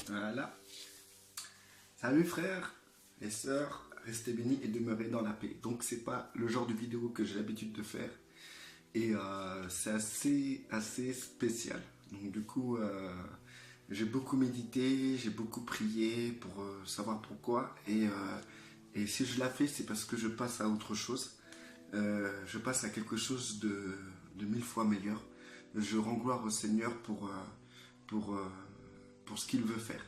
Voilà. Salut frères et sœurs, restez bénis et demeurez dans la paix. Donc c'est pas le genre de vidéo que j'ai l'habitude de faire et c'est assez spécial. Donc du coup j'ai beaucoup médité, j'ai beaucoup prié pour savoir pourquoi et si je la fais c'est parce que je passe à autre chose. Je passe à quelque chose de mille fois meilleur. Je rends gloire au Seigneur pour, euh, pour ce qu'il veut faire.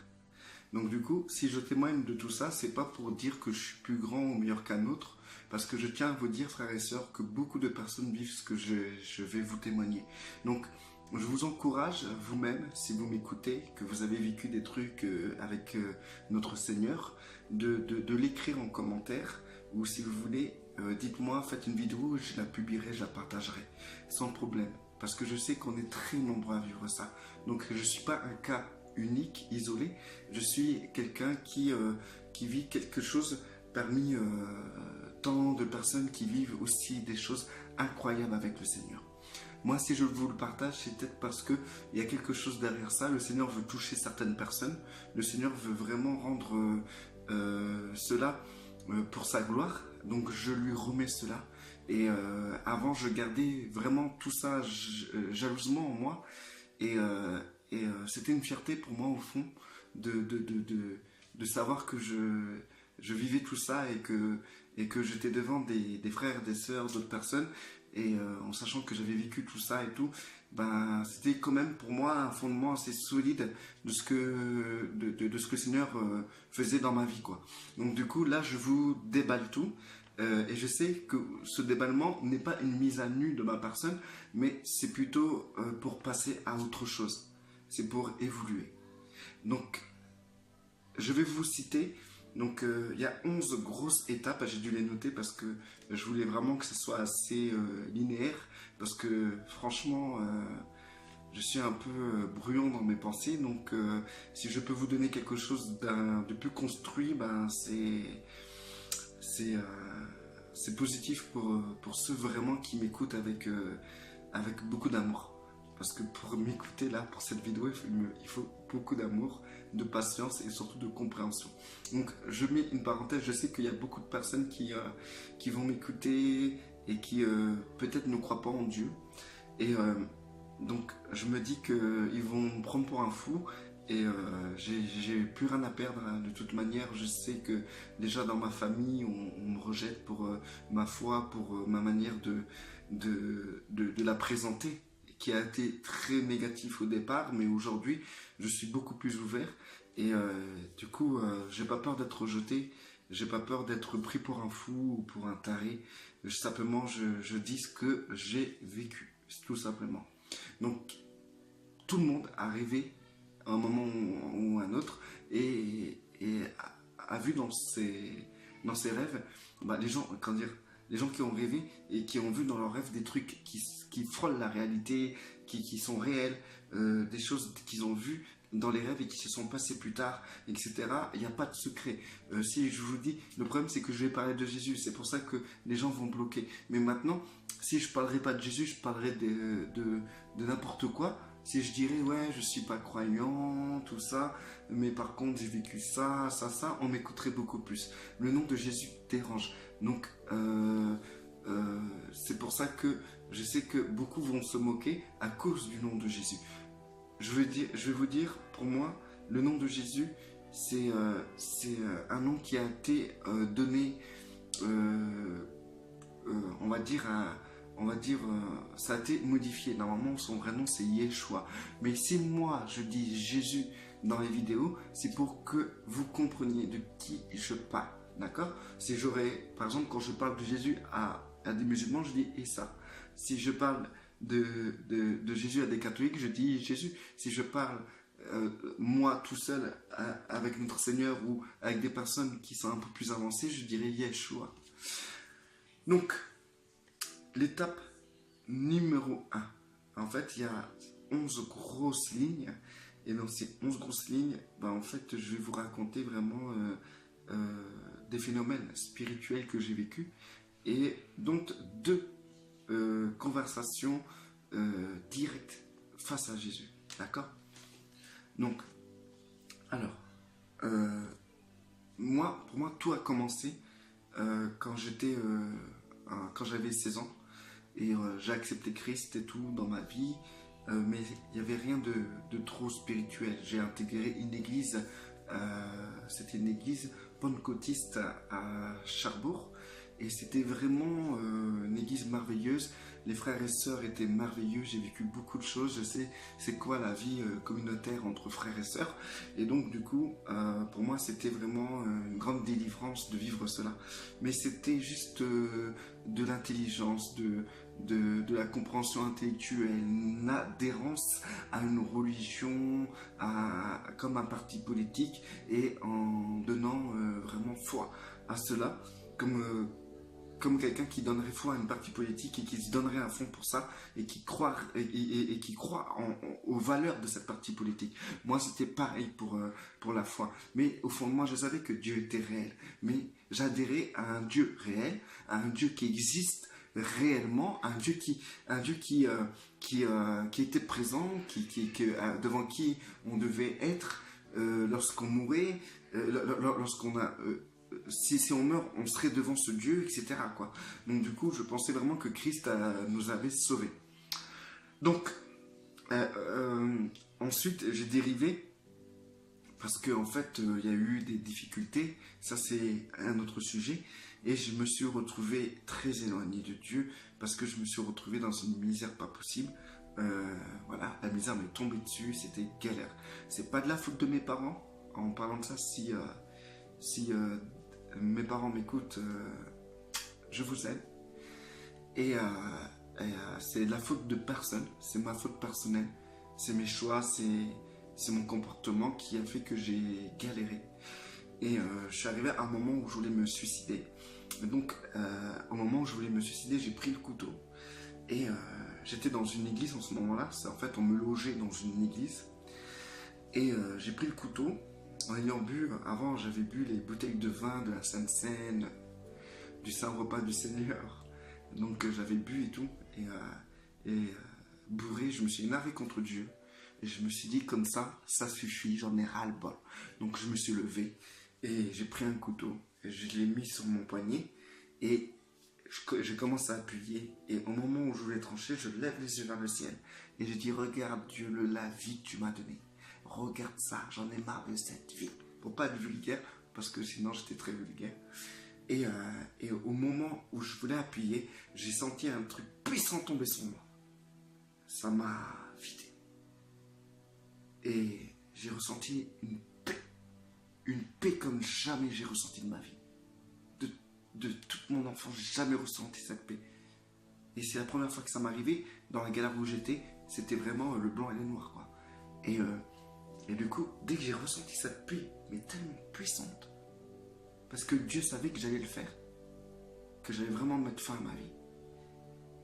Donc du coup, si je témoigne de tout ça, c'est pas pour dire que je suis plus grand ou meilleur qu'un autre, parce que je tiens à vous dire, frères et sœurs, que beaucoup de personnes vivent ce que je vais vous témoigner. Donc, je vous encourage, vous-même, si vous m'écoutez, que vous avez vécu des trucs avec notre Seigneur, de l'écrire en commentaire, ou si vous voulez, dites-moi, faites une vidéo, je la publierai, je la partagerai, sans problème. Parce que je sais qu'on est très nombreux à vivre ça. Donc, je ne suis pas un cas unique, isolé. Je suis quelqu'un qui vit quelque chose parmi tant de personnes qui vivent aussi des choses incroyables avec le Seigneur. Moi, si je vous le partage, c'est peut-être parce qu'il y a quelque chose derrière ça. Le Seigneur veut toucher certaines personnes. Le Seigneur veut vraiment rendre cela pour sa gloire. Donc, je lui remets cela. Et avant, je gardais vraiment tout ça jalousement en moi. Et, c'était une fierté pour moi, au fond, de savoir que je vivais tout ça et que j'étais devant des frères, des sœurs, d'autres personnes. Et en sachant que j'avais vécu tout ça et tout, ben, c'était quand même pour moi un fondement assez solide de ce que, de ce que le Seigneur faisait dans ma vie, quoi. Donc du coup, là, je vous déballe tout. Et je sais que ce déballement n'est pas une mise à nu de ma personne, mais c'est plutôt pour passer à autre chose. C'est pour évoluer. Donc, je vais vous citer. Donc, il y a 11 grosses étapes. J'ai dû les noter parce que je voulais vraiment que ce soit assez linéaire. Parce que, franchement, je suis un peu brouillon dans mes pensées. Donc, si je peux vous donner quelque chose de plus construit, ben, c'est positif pour ceux vraiment qui m'écoutent avec beaucoup d'amour. Parce que pour m'écouter là, pour cette vidéo, il faut beaucoup d'amour, de patience et surtout de compréhension. Donc je mets une parenthèse, je sais qu'il y a beaucoup de personnes qui vont m'écouter et qui peut-être ne croient pas en Dieu. Et donc je me dis qu'ils vont me prendre pour un fou. Et j'ai plus rien à perdre, hein. De toute manière, je sais que déjà dans ma famille, on me rejette pour ma foi, pour ma manière de la présenter, qui a été très négatif au départ, mais aujourd'hui, je suis beaucoup plus ouvert. Et du coup, j'ai pas peur d'être rejeté, j'ai pas peur d'être pris pour un fou ou pour un taré. Simplement, je dis ce que j'ai vécu, tout simplement. Donc, tout le monde a rêvé à un moment ou un autre et a vu dans ses rêves bah, les gens qui ont rêvé et qui ont vu dans leurs rêves des trucs qui frôlent la réalité, qui sont réels, des choses qu'ils ont vues dans les rêves et qui se sont passées plus tard, etc. Il n'y a pas de secret. Si je vous dis, le problème c'est que je vais parler de Jésus, c'est pour ça que les gens vont bloquer. Mais maintenant, si je ne parlerai pas de Jésus, je parlerai de n'importe quoi. Si je dirais, ouais, je suis pas croyant, tout ça, mais par contre, j'ai vécu ça, on m'écouterait beaucoup plus. Le nom de Jésus dérange. Donc, c'est pour ça que je sais que beaucoup vont se moquer à cause du nom de Jésus. Je vais vous dire, pour moi, le nom de Jésus, c'est un nom qui a été donné, on va dire, ça a été modifié. Normalement, son vrai nom, c'est Yeshua. Mais si moi, je dis Jésus dans les vidéos, c'est pour que vous compreniez de qui je parle. D'accord? Si j'aurais, par exemple, quand je parle de Jésus à des musulmans, je dis Issa. Si je parle de Jésus à des catholiques, je dis Jésus. Si je parle moi tout seul avec notre Seigneur ou avec des personnes qui sont un peu plus avancées, je dirais Yeshua. Donc, l'étape numéro 1. En fait, il y a 11 grosses lignes. Et dans ces 11 grosses lignes, ben, en fait, je vais vous raconter vraiment des phénomènes spirituels que j'ai vécus. Et donc, 2 conversations directes face à Jésus. D'accord? Donc, Alors, pour moi, tout a commencé quand quand j'avais 16 ans et j'ai accepté Christ et tout dans ma vie, mais il n'y avait rien de trop spirituel. J'ai intégré une église, c'était une église pentecôtiste à Cherbourg, et c'était vraiment une église merveilleuse. Les frères et sœurs étaient merveilleux, j'ai vécu beaucoup de choses, je sais c'est quoi la vie communautaire entre frères et sœurs. Et donc du coup, pour moi c'était vraiment une grande délivrance de vivre cela. Mais c'était juste de l'intelligence, de la compréhension intellectuelle, une adhérence à une religion, comme un parti politique, et en donnant vraiment foi à cela, comme quelqu'un qui donnerait foi à une partie politique et qui se donnerait à fond pour ça et qui croit, qui croit aux valeurs de cette partie politique. Moi, c'était pareil pour la foi. Mais au fond de moi, je savais que Dieu était réel. Mais j'adhérais à un Dieu réel, à un Dieu qui existe réellement, un Dieu qui était présent, devant qui on devait être lorsqu'on mourait, lorsqu'on a... si on meurt, on serait devant ce Dieu, etc. quoi. Donc du coup, je pensais vraiment que Christ nous avait sauvés. Donc, ensuite, j'ai dérivé parce qu'en fait, il y a eu des difficultés. Ça, c'est un autre sujet. Et je me suis retrouvé très éloigné de Dieu parce que je me suis retrouvé dans une misère pas possible. Voilà, la misère m'est tombée dessus, c'était galère. C'est pas de la faute de mes parents. En parlant de ça, si mes parents m'écoutent, je vous aime. Et c'est la faute de personne, c'est ma faute personnelle. C'est mes choix, c'est mon comportement qui a fait que j'ai galéré. Et je suis arrivé à un moment où je voulais me suicider. Et donc, au moment où je voulais me suicider, j'ai pris le couteau. Et j'étais dans une église en ce moment-là. En fait, on me logeait dans une église. Et j'ai pris le couteau. En ayant bu, avant j'avais bu les bouteilles de vin de la Sainte Seine, du Saint-Repas du Seigneur. Donc j'avais bu et tout. Et bourré, je me suis énervé contre Dieu. Et je me suis dit comme ça suffit, j'en ai ras-le-bol. Donc je me suis levé et j'ai pris un couteau. Et je l'ai mis sur mon poignet. Et j'ai commencé à appuyer. Et au moment où je voulais trancher, je lève les yeux vers le ciel. Et je dis, regarde Dieu, la vie que tu m'as donnée. Regarde ça, j'en ai marre de cette vie. Pour pas être vulgaire, parce que sinon j'étais très vulgaire. Et au moment où je voulais appuyer, j'ai senti un truc puissant tomber sur moi. Ça m'a vidé. Et j'ai ressenti une paix comme jamais j'ai ressenti de ma vie. De toute mon enfance, j'ai jamais ressenti cette paix. Et c'est la première fois que ça m'arrivait, dans la galère où j'étais, c'était vraiment le blanc et le noir, quoi. Et du coup, dès que j'ai ressenti cette paix, mais tellement puissante, parce que Dieu savait que j'allais le faire, que j'allais vraiment mettre fin à ma vie,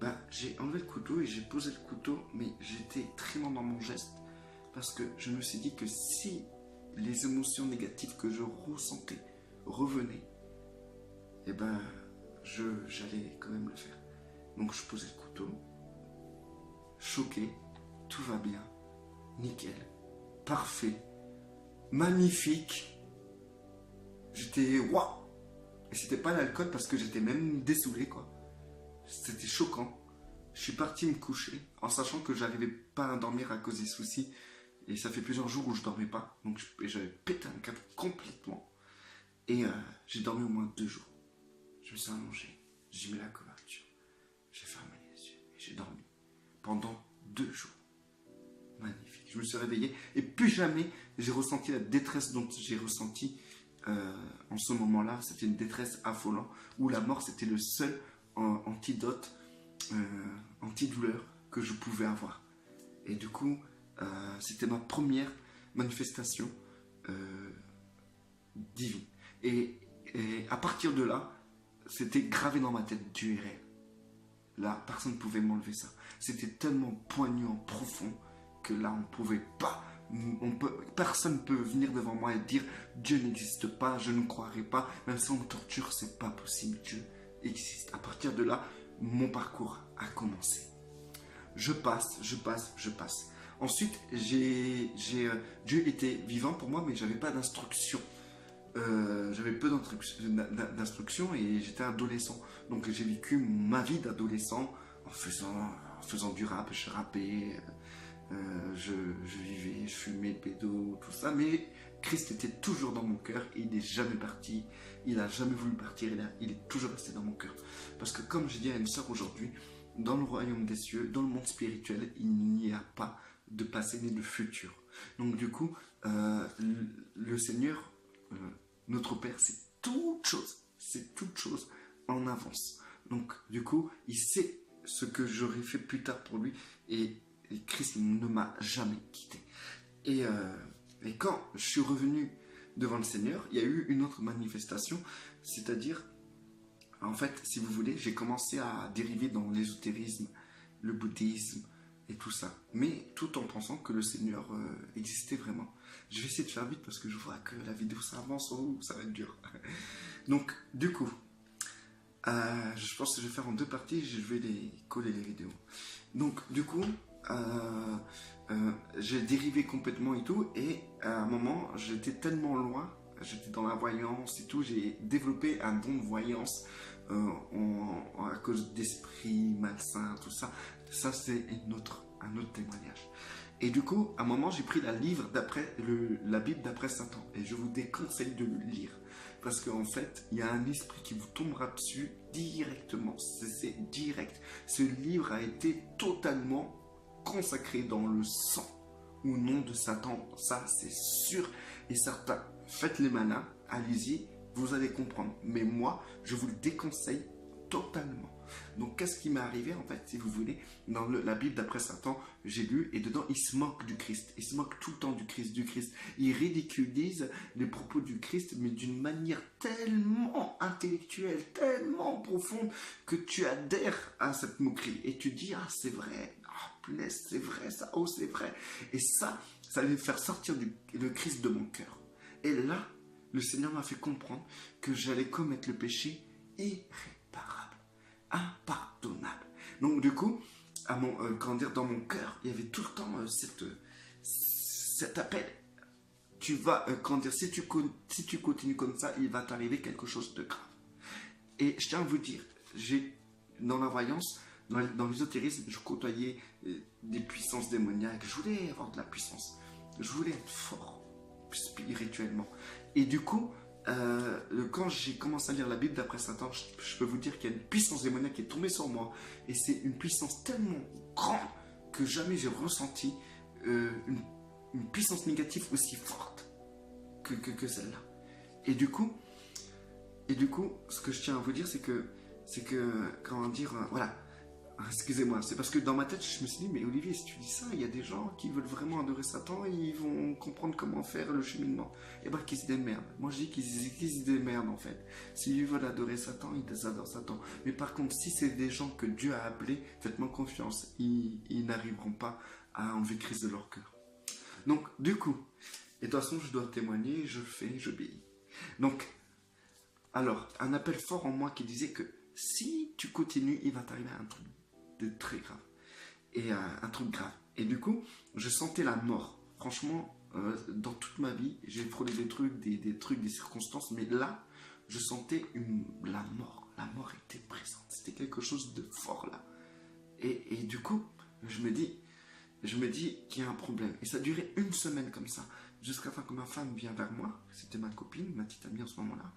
bah, j'ai enlevé le couteau et j'ai posé le couteau, mais j'étais très lent dans mon geste, parce que je me suis dit que si les émotions négatives que je ressentais revenaient, eh ben, j'allais quand même le faire. Donc je posais le couteau, choqué, tout va bien, nickel. Parfait, magnifique, j'étais waouh. Et c'était pas l'alcool parce que j'étais même dessoulé quoi. C'était choquant. Je suis parti me coucher en sachant que j'arrivais pas à dormir à cause des soucis. Et ça fait plusieurs jours où je dormais pas. Donc j'avais pété un câble complètement. Et j'ai dormi au moins 2 jours. Je me suis allongé, j'ai mis la couverture, j'ai fermé les yeux et j'ai dormi pendant 2 jours. Magnifique. Je me suis réveillé et plus jamais j'ai ressenti la détresse dont j'ai ressenti en ce moment-là. C'était une détresse affolante où la mort c'était le seul antidote, antidouleur que je pouvais avoir. Et du coup, c'était ma première manifestation divine. Et à partir de là, c'était gravé dans ma tête, Dieu est réel. Là, personne ne pouvait m'enlever ça. C'était tellement poignant, profond, que là, on ne pouvait pas, personne ne peut venir devant moi et dire Dieu n'existe pas, je ne croirai pas, même si on me torture, c'est pas possible, Dieu existe. À partir de là, mon parcours a commencé. Je passe. Ensuite, Dieu était vivant pour moi, mais j'avais pas d'instruction. J'avais peu d'instruction et j'étais adolescent. Donc j'ai vécu ma vie d'adolescent en faisant du rap, je rappais, je vivais, je fumais, pédo, tout ça. Mais Christ était toujours dans mon cœur et il n'est jamais parti. Il n'a jamais voulu partir, il est toujours resté dans mon cœur. Parce que comme je dis à une soeur aujourd'hui, dans le royaume des cieux, dans le monde spirituel, il n'y a pas de passé ni de futur. Donc du coup, le Seigneur, notre Père, c'est toute chose en avance. Donc du coup, il sait ce que j'aurais fait plus tard pour lui et Christ ne m'a jamais quitté. Et quand je suis revenu devant le Seigneur, il y a eu une autre manifestation, c'est-à-dire, en fait, si vous voulez, j'ai commencé à dériver dans l'ésotérisme, le bouddhisme et tout ça, mais tout en pensant que le Seigneur existait vraiment. Je vais essayer de faire vite parce que je vois que la vidéo s'avance, oh, ça va être dur. Donc, du coup, je pense que je vais faire en 2 parties, je vais les coller les vidéos. Donc, du coup, j'ai dérivé complètement et tout, et à un moment, j'étais tellement loin, j'étais dans la voyance et tout, j'ai développé un don de voyance à cause d'esprits malsains, tout ça. Ça, c'est un autre témoignage. Et du coup, à un moment, j'ai pris la Bible d'après Satan, et je vous déconseille de le lire. Parce qu'en fait, il y a un esprit qui vous tombera dessus directement. C'est direct. Ce livre a été totalement consacré dans le sang au nom de Satan. Ça, c'est sûr et certain. Faites les malins, allez-y, vous allez comprendre. Mais moi, je vous le déconseille totalement. Donc, qu'est-ce qui m'est arrivé, en fait, si vous voulez, dans la Bible d'après Satan, j'ai lu, et dedans, il se moque du Christ. Il se moque tout le temps du Christ. Il ridiculise les propos du Christ, mais d'une manière tellement intellectuelle, tellement profonde, que tu adhères à cette moquerie. Et tu dis, ah, c'est vrai, ah, punaise, c'est vrai, ça, oh, c'est vrai. Et ça allait faire sortir le Christ de mon cœur. Et là, le Seigneur m'a fait comprendre que j'allais commettre le péché irréparable, impardonnable. Donc du coup, dans mon cœur, il y avait tout le temps cet appel. Tu vas, si tu continues comme ça, il va t'arriver quelque chose de grave. Et je tiens à vous dire, dans la voyance, dans l'ésotérisme, je côtoyais des puissances démoniaques. Je voulais avoir de la puissance. Je voulais être fort spirituellement. Et du coup, quand j'ai commencé à lire la Bible d'après Satan, je peux vous dire qu'il y a une puissance démoniaque qui est tombée sur moi. Et c'est une puissance tellement grande que jamais j'ai ressenti une puissance négative aussi forte que celle-là. Et du coup, ce que je tiens à vous dire, c'est que comment dire, voilà. Excusez-moi, c'est parce que dans ma tête, je me suis dit, mais Olivier, si tu dis ça, il y a des gens qui veulent vraiment adorer Satan et ils vont comprendre comment faire le cheminement. Et bien, qu'ils se démerdent. Moi, je dis qu'ils se démerdent, en fait. S'ils veulent adorer Satan, ils adorent Satan. Mais par contre, si c'est des gens que Dieu a appelés, faites-moi confiance, ils n'arriveront pas à enlever Christ de leur cœur. Donc, du coup, et de toute façon, je dois témoigner, je fais, j'obéis. Donc, alors, un appel fort en moi qui disait que si tu continues, il va t'arriver un truc de très grave. Et un truc grave. Et du coup, je sentais la mort. Franchement, dans toute ma vie, j'ai frôlé des trucs, des circonstances, mais là, je sentais la mort. La mort était présente. C'était quelque chose de fort là. Et du coup, je me dis qu'il y a un problème. Et ça a duré 1 semaine comme ça. Jusqu'à ce que ma femme vient vers moi. C'était ma copine, ma petite amie en ce moment-là.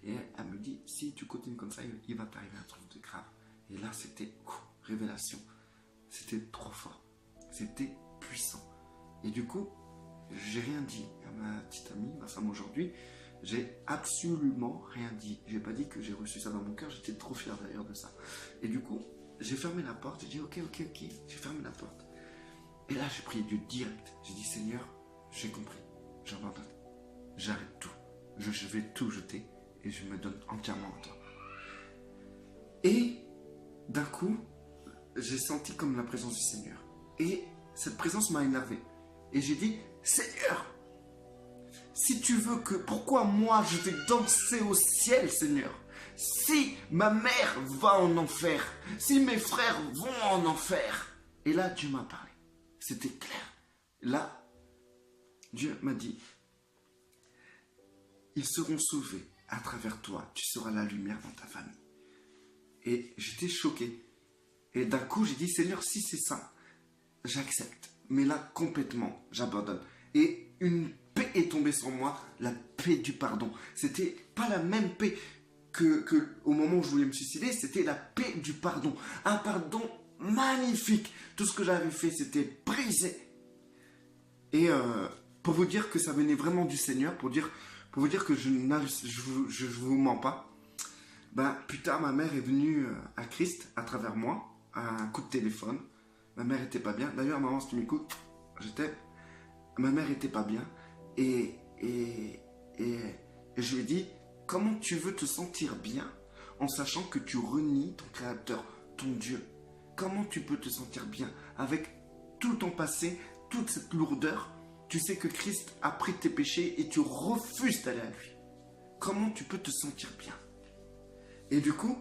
Et elle me dit, si tu continues comme ça, il va t'arriver un truc de grave. Et là, c'était révélation. C'était trop fort. C'était puissant. Et du coup, j'ai rien dit à ma petite amie, ma femme aujourd'hui. J'ai absolument rien dit. J'ai pas dit que j'ai reçu ça dans mon cœur. J'étais trop fier d'ailleurs de ça. Et du coup, j'ai fermé la porte. J'ai dit, ok. J'ai fermé la porte. Et là, j'ai prié Dieu direct. J'ai dit, Seigneur, j'ai compris. J'abandonne. J'arrête tout. Je vais tout jeter et je me donne entièrement à toi. Et d'un coup, j'ai senti comme la présence du Seigneur. Et cette présence m'a énervé. Et j'ai dit, Seigneur, si tu veux que... Pourquoi moi je vais danser au ciel, Seigneur? Si ma mère va en enfer, si mes frères vont en enfer. Et là, Dieu m'a parlé. C'était clair. là, Dieu m'a dit, ils seront sauvés à travers toi. Tu seras la lumière dans ta famille. Et j'étais choqué. Et d'un coup, j'ai dit, Seigneur, si c'est ça, j'accepte. Mais là, complètement, j'abandonne. Et une paix est tombée sur moi, la paix du pardon. C'était pas la même paix que au moment où je voulais me suicider, c'était la paix du pardon. Un pardon magnifique. Tout ce que j'avais fait, c'était brisé. Et pour vous dire que ça venait vraiment du Seigneur, pour vous dire que je vous mens pas, ben, plus tard, ma mère est venue à Christ à travers moi, à un coup de téléphone. Ma mère était pas bien. D'ailleurs, maman, si tu m'écoutes, ma mère était pas bien. Et je lui ai dit, comment tu veux te sentir bien en sachant que tu renies ton Créateur, ton Dieu? Comment tu peux te sentir bien avec tout ton passé, toute cette lourdeur? Tu sais que Christ a pris tes péchés et tu refuses d'aller à lui. Comment tu peux te sentir bien? Et du coup,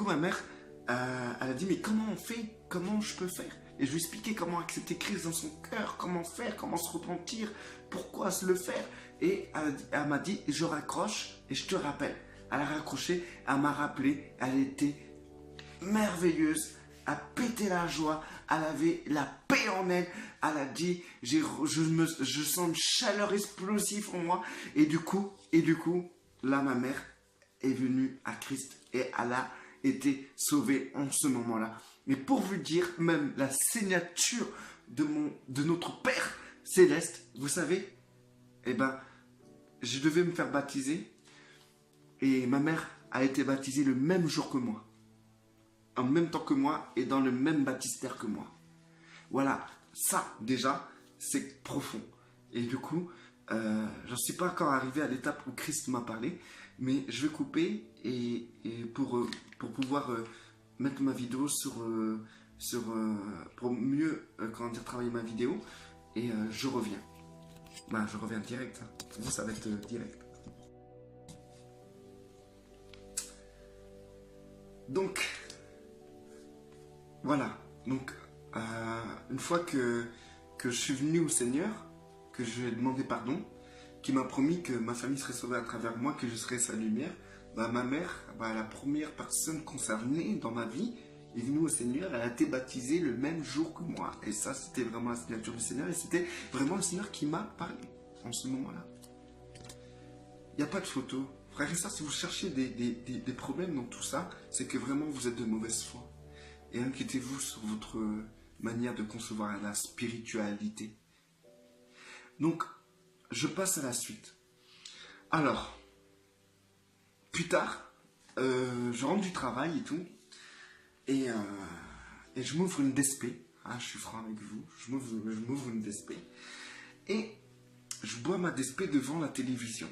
ma mère, elle a dit, mais comment on fait? Comment je peux faire? Et je lui ai expliqué comment accepter Christ dans son cœur, comment faire, comment se repentir, pourquoi se le faire. Et elle m'a dit, je raccroche et je te rappelle. Elle a raccroché, elle m'a rappelé, elle était merveilleuse, elle pétait la joie, elle avait la paix en elle. Elle a dit, je sens une chaleur explosive en moi. Et du coup, là, ma mère est venue à Christ et elle a été sauvée en ce moment-là. Mais pour vous dire, même la signature de notre Père Céleste, vous savez, eh ben, je devais me faire baptiser et ma mère a été baptisée le même jour que moi, en même temps que moi et dans le même baptistère que moi. Voilà, ça déjà, c'est profond. Et du coup, je ne suis pas encore arrivé à l'étape où Christ m'a parlé, mais je vais couper et pour pouvoir mettre ma vidéo pour mieux travailler ma vidéo, et je reviens. Ben, je reviens direct. Vous, ça va être direct. Donc, voilà. Donc, une fois que je suis venu au Seigneur, que je lui ai demandé pardon, qui m'a promis que ma famille serait sauvée à travers moi, que je serais sa lumière, bah, ma mère, bah, la première personne concernée dans ma vie, est venue au Seigneur, elle a été baptisée le même jour que moi. Et ça, c'était vraiment la signature du Seigneur, et c'était vraiment le Seigneur qui m'a parlé en ce moment-là. Il n'y a pas de photo. Frères et sœurs, si vous cherchez des problèmes dans tout ça, c'est que vraiment vous êtes de mauvaise foi. Et inquiétez-vous sur votre manière de concevoir la spiritualité. Donc, je passe à la suite. Alors, plus tard, je rentre du travail et tout, et je m'ouvre une DSP. Ah, je suis franc avec vous, je m'ouvre une DSP, et je bois ma DSP devant la télévision.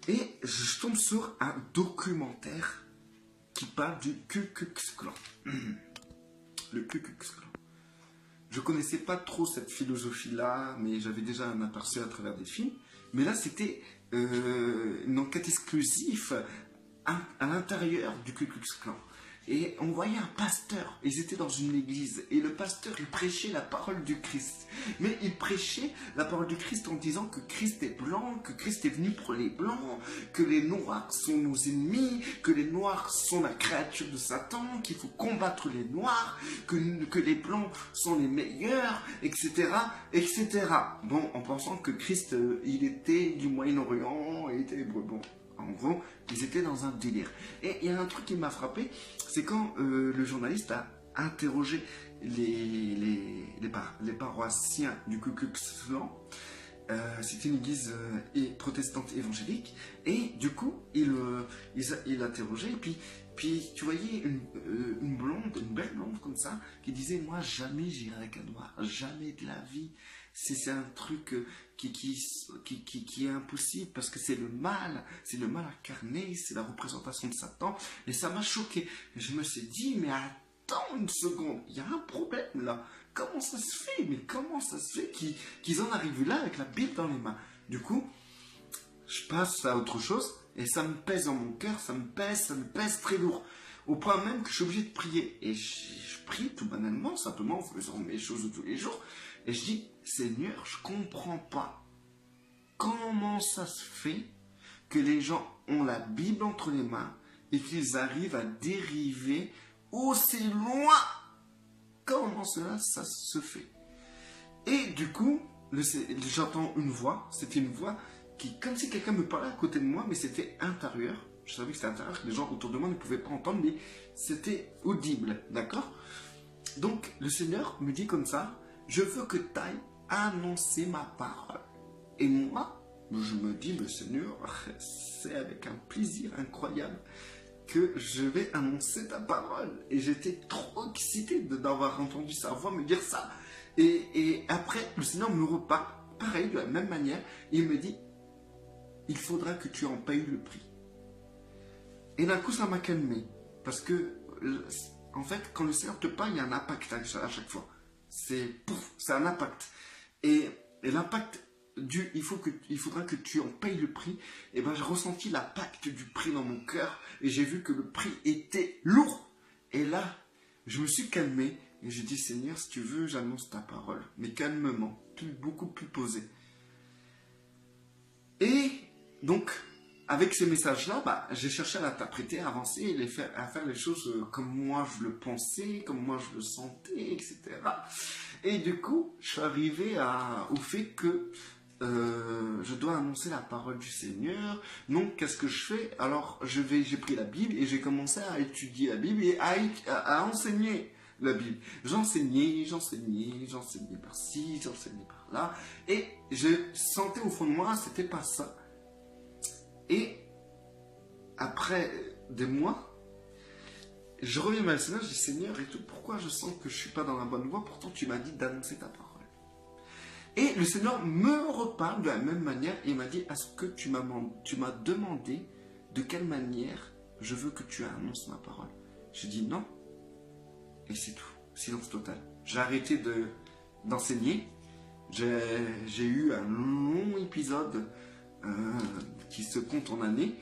Et je tombe sur un documentaire qui parle du Ku Klux Klan. Le Ku Klux Klan. Je connaissais pas trop cette philosophie-là, mais j'avais déjà un aperçu à travers des films. Mais là, c'était une enquête exclusive à l'intérieur du Ku Klux Klan. Et on voyait un pasteur, ils étaient dans une église, et le pasteur, il prêchait la parole du Christ. Mais il prêchait la parole du Christ en disant que Christ est blanc, que Christ est venu pour les blancs, que les noirs sont nos ennemis, que les noirs sont la créature de Satan, qu'il faut combattre les noirs, que les blancs sont les meilleurs, etc., etc. Bon, en pensant que Christ, il était du Moyen-Orient, il était bon. En gros, ils étaient dans un délire. Et il y a un truc qui m'a frappé, c'est quand le journaliste a interrogé les paroissiens du Ku Klux Klan. C'était une église protestante évangélique. Et du coup, il interrogeait. Et puis tu voyais une blonde, une belle blonde comme ça, qui disait, moi, jamais j'irai avec un noir. Jamais de la vie. C'est un truc qui est impossible parce que c'est le mal incarné, c'est la représentation de Satan. Et ça m'a choqué. Et je me suis dit, mais attends une seconde, il y a un problème là. Comment ça se fait? Mais comment ça se fait qu'ils en arrivent là avec la Bible dans les mains? Du coup, je passe à autre chose et ça me pèse dans mon cœur, ça me pèse très lourd. Au point même que je suis obligé de prier. Et je prie tout banalement, simplement en faisant mes choses de tous les jours. Et je dis, Seigneur, je comprends pas comment ça se fait que les gens ont la Bible entre les mains et qu'ils arrivent à dériver aussi loin. Comment cela, ça se fait? Et du coup, j'entends une voix, c'était une voix qui, comme si quelqu'un me parlait à côté de moi, mais c'était intérieur. Je savais que c'était intérieur, que les gens autour de moi ne pouvaient pas entendre, mais c'était audible, d'accord? Donc, le Seigneur me dit comme ça, je veux que tu ailles annoncer ma parole. Et moi, je me dis, le Seigneur, c'est avec un plaisir incroyable que je vais annoncer ta parole. Et j'étais trop excité d'avoir entendu sa voix me dire ça. Et après, le Seigneur me repart, pareil, de la même manière, il me dit, il faudra que tu en payes le prix. Et d'un coup, ça m'a calmé. Parce que, en fait, quand le Seigneur te parle, il y a un impact à chaque fois. C'est un impact. Et l'impact il faudra que tu en payes le prix. Et ben, j'ai ressenti l'impact du prix dans mon cœur. Et j'ai vu que le prix était lourd. Et là, je me suis calmé. Et j'ai dit, Seigneur, si tu veux, j'annonce ta parole. Mais calmement, beaucoup plus posé. Et donc, avec ces messages-là, bah, j'ai cherché à l'interpréter, à avancer, et à faire les choses comme moi je le pensais, comme moi je le sentais, etc. Et du coup, je suis arrivé au fait que je dois annoncer la parole du Seigneur. Donc, qu'est-ce que je fais? Alors, j'ai pris la Bible et j'ai commencé à étudier la Bible et à enseigner la Bible. J'enseignais par-ci, j'enseignais par-là. Et je sentais au fond de moi, c'était pas ça. Et après des mois, je reviens à le Seigneur, je dis Seigneur et tout, pourquoi je sens que je suis pas dans la bonne voie? Pourtant tu m'as dit d'annoncer ta parole. Et le Seigneur me reparle de la même manière et il m'a dit, est-ce que tu m'as demandé de quelle manière je veux que tu annonces ma parole? J'ai dit non. Et c'est tout, silence total. J'ai arrêté d'enseigner. J'ai eu un long épisode qui se compte en années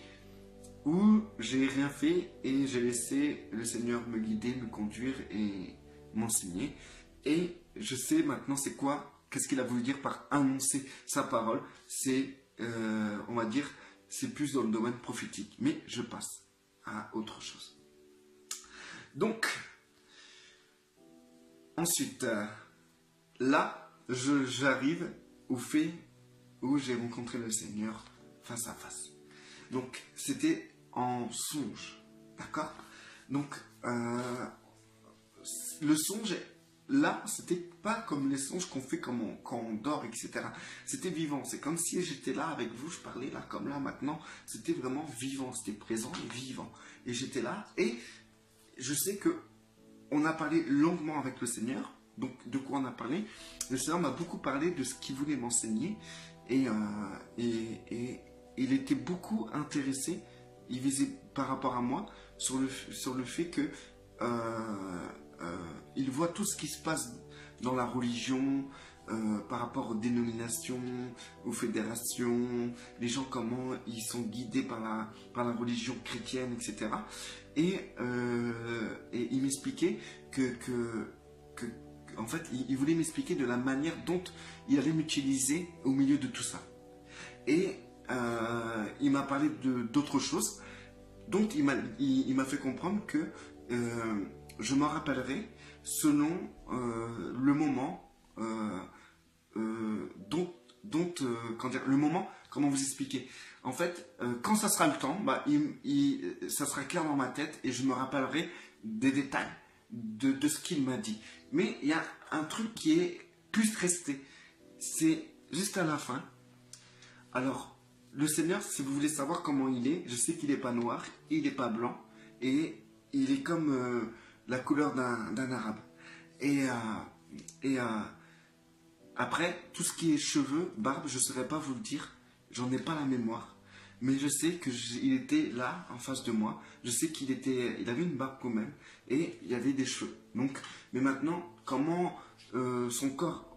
où j'ai rien fait et j'ai laissé le Seigneur me guider, me conduire et m'enseigner. Et je sais maintenant c'est quoi, qu'est-ce qu'il a voulu dire par annoncer sa parole. C'est, on va dire, c'est plus dans le domaine prophétique. Mais je passe à autre chose. Donc, ensuite, là, j'arrive au fait où j'ai rencontré le Seigneur face à face. Donc, c'était en songe, d'accord? Donc, le songe, là, c'était pas comme les songes qu'on fait quand on dort, etc. C'était vivant, c'est comme si j'étais là avec vous, je parlais là comme là maintenant, c'était vraiment vivant, c'était présent et vivant. Et j'étais là, et je sais que on a parlé longuement avec le Seigneur. Donc, de quoi on a parlé? Le Seigneur m'a beaucoup parlé de ce qu'il voulait m'enseigner. Et il était beaucoup intéressé, il visait par rapport à moi, sur le fait que il voit tout ce qui se passe dans la religion, par rapport aux dénominations, aux fédérations, les gens comment ils sont guidés par la religion chrétienne, etc. Et il m'expliquait en fait, il voulait m'expliquer de la manière dont il allait m'utiliser au milieu de tout ça. Et il m'a parlé d'autres choses, dont il m'a fait comprendre que je m'en rappellerai selon le moment le moment, comment vous expliquer. En fait, quand ça sera le temps, bah, ça sera clair dans ma tête et je me rappellerai des détails de ce qu'il m'a dit. Mais il y a un truc qui est plus resté. C'est juste à la fin. Alors, le Seigneur, si vous voulez savoir comment il est, je sais qu'il n'est pas noir, il n'est pas blanc, et il est comme la couleur d'un arabe. Et après, tout ce qui est cheveux, barbe, je ne saurais pas vous le dire, j'en ai pas la mémoire. Mais je sais qu'il était là, en face de moi. Je sais qu'il avait une barbe quand même, et il y avait des cheveux. Donc, mais maintenant, comment son corps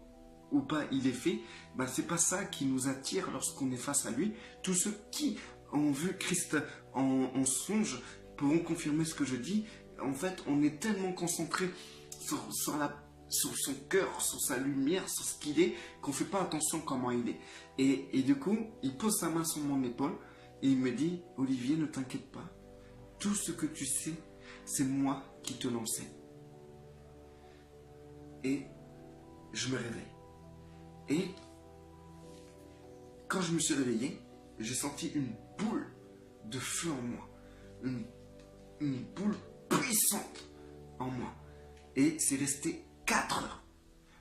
ou pas il est fait, bah, c'est pas ça qui nous attire lorsqu'on est face à lui. Tous ceux qui ont vu Christ en songe pourront confirmer ce que je dis. En fait, on est tellement concentré sur sur son cœur, sur sa lumière, sur ce qu'il est, qu'on ne fait pas attention comment il est. Et du coup, il pose sa main sur mon épaule et il me dit, Olivier, ne t'inquiète pas. Tout ce que tu sais, c'est moi qui te l'enseigne. Et je me réveille. Et quand je me suis réveillé, j'ai senti une boule de feu en moi. Une boule puissante en moi. Et c'est resté 4 heures.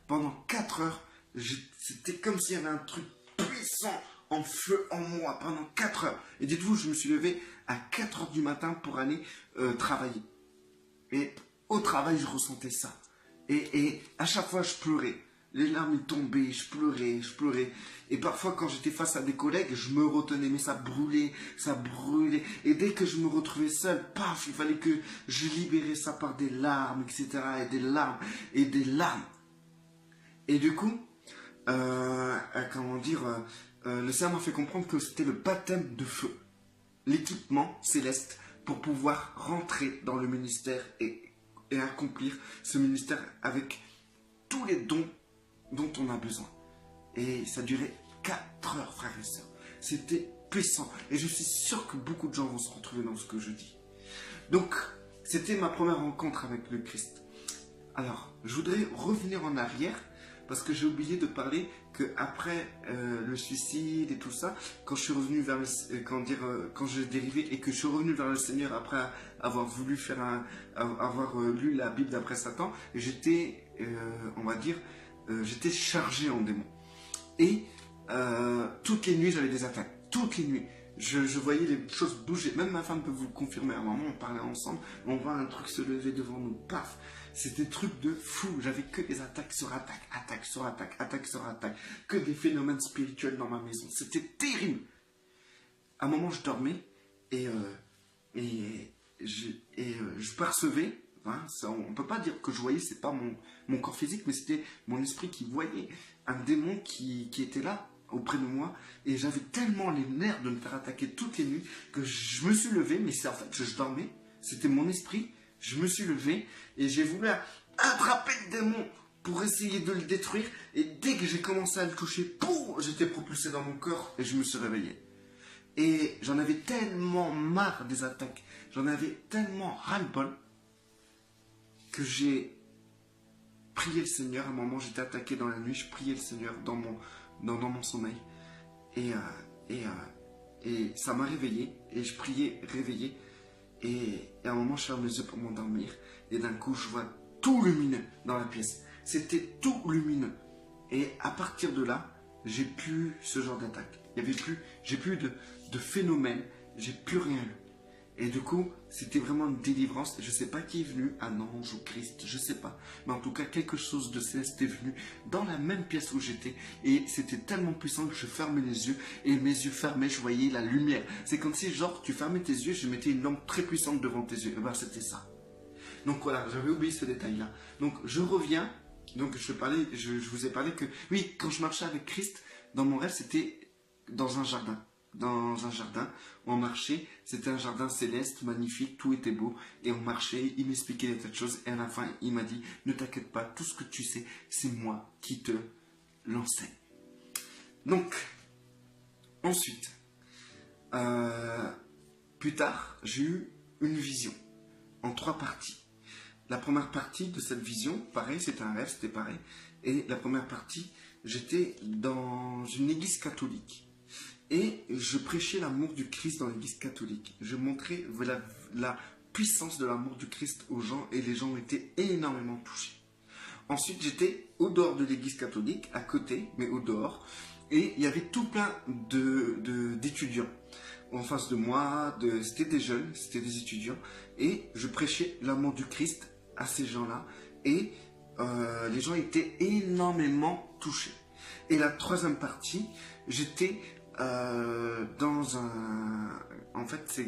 Pendant 4 heures, c'était comme s'il y avait un truc puissant en feu en moi pendant 4 heures. Et dites-vous, je me suis levé à 4 heures du matin pour aller travailler. Et au travail, je ressentais ça. Et à chaque fois, je pleurais. Les larmes tombaient, je pleurais. Et parfois, quand j'étais face à des collègues, je me retenais, mais ça brûlait. Et dès que je me retrouvais seul, paf, il fallait que je libérais ça par des larmes, etc. Et des larmes, et des larmes. Et du coup, le Seigneur m'a fait comprendre que c'était le baptême de feu. L'équipement céleste pour pouvoir rentrer dans le ministère et accomplir ce ministère avec tous les dons dont on a besoin. Et ça durait 4 heures, frères et sœurs. C'était puissant. Et je suis sûr que beaucoup de gens vont se retrouver dans ce que je dis. Donc, c'était ma première rencontre avec le Christ. Alors, je voudrais revenir en arrière parce que j'ai oublié de parler qu'après le suicide et tout ça, quand je suis revenu vers quand j'ai dérivé et que je suis revenu vers le Seigneur après avoir voulu avoir lu la Bible d'après Satan, j'étais, j'étais chargé en démons. Et toutes les nuits, j'avais des attaques. Toutes les nuits. Je voyais les choses bouger. Même ma femme peut vous le confirmer. À un moment, on parlait ensemble. On voit un truc se lever devant nous. Paf. C'était des trucs de fou. J'avais que des attaques sur attaques. Attaques sur attaques. Attaques sur attaques. Que des phénomènes spirituels dans ma maison. C'était terrible. À un moment, je dormais. Et je percevais. Hein, ça, on ne peut pas dire que je voyais. C'est pas mon corps physique. Mais c'était mon esprit qui voyait un démon qui était là auprès de moi, et j'avais tellement les nerfs de me faire attaquer toutes les nuits que je me suis levé, mais c'est en fait que je dormais, c'était mon esprit, je me suis levé et j'ai voulu attraper le démon pour essayer de le détruire, et dès que j'ai commencé à le toucher, pouf, j'étais propulsé dans mon corps et je me suis réveillé. Et j'en avais tellement marre des attaques, j'en avais tellement ras-le-bol que j'ai prié le Seigneur. À un moment, j'étais attaqué dans la nuit, je priais le Seigneur dans mon sommeil. Et ça m'a réveillé. Et je priais réveillé. Et à un moment, je ferme les yeux pour m'endormir. Et d'un coup, je vois tout lumineux dans la pièce. C'était tout lumineux. Et à partir de là, j'ai plus ce genre d'attaque. J'ai plus de phénomène. J'ai plus rien eu. Et du coup, c'était vraiment une délivrance. Je ne sais pas qui est venu, un ange ou Christ, je ne sais pas. Mais en tout cas, quelque chose de céleste est venu dans la même pièce où j'étais. Et c'était tellement puissant que je fermais les yeux. Et mes yeux fermés, je voyais la lumière. C'est comme si, genre, tu fermais tes yeux, je mettais une lampe très puissante devant tes yeux. Et ben, c'était ça. Donc voilà, j'avais oublié ce détail-là. Donc, je reviens. Donc, je vous ai parlé que, oui, quand je marchais avec Christ, dans mon rêve, c'était dans un jardin. On marchait, c'était un jardin céleste, magnifique, tout était beau, et on marchait, il m'expliquait des tas de choses, et à la fin, il m'a dit, ne t'inquiète pas, tout ce que tu sais, c'est moi qui te l'enseigne. Donc, ensuite, plus tard, j'ai eu une vision, en 3 parties. La première partie de cette vision, pareil, c'était un rêve, c'était pareil, et la première partie, j'étais dans une église catholique. Et je prêchais l'amour du Christ dans l'église catholique. Je montrais la puissance de l'amour du Christ aux gens, et les gens ont été énormément touchés. Ensuite, j'étais au dehors de l'église catholique, à côté, mais au dehors. Et il y avait tout plein d'étudiants en face de moi. C'était des jeunes, c'était des étudiants. Et je prêchais l'amour du Christ à ces gens-là. Et les gens étaient énormément touchés. Et la troisième partie, j'étais dans un... En fait,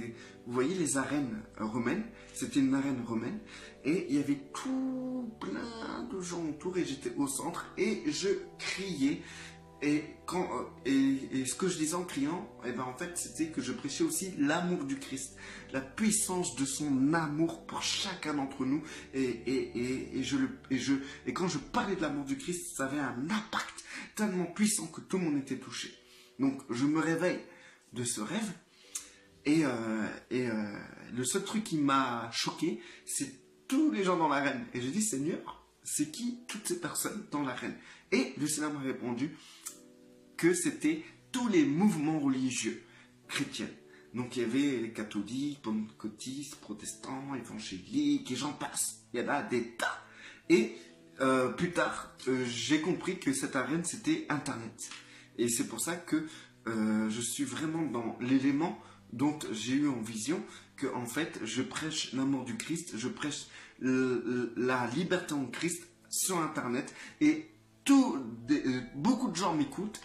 vous voyez les arènes romaines, c'était une arène romaine, et il y avait tout plein de gens autour, et j'étais au centre, et je criais, Et ce que je disais en criant, et ben en fait, c'était que je prêchais aussi l'amour du Christ, la puissance de son amour pour chacun d'entre nous. Et quand je parlais de l'amour du Christ, ça avait un impact tellement puissant que tout le monde était touché. Donc je me réveille de ce rêve le seul truc qui m'a choqué, c'est tous les gens dans l'arène. Et j'ai dit, Seigneur, c'est qui toutes ces personnes dans l'arène? Et le Seigneur m'a répondu que c'était tous les mouvements religieux chrétiens. Donc il y avait les catholiques, pentecôtistes, protestants, évangéliques, et j'en passe. Il y en a des tas. Et plus tard, j'ai compris que cette arène, c'était Internet. Et c'est pour ça que je suis vraiment dans l'élément dont j'ai eu en vision, que en fait, je prêche l'amour du Christ, je prêche la liberté en Christ sur Internet. Et beaucoup de gens m'écoutent.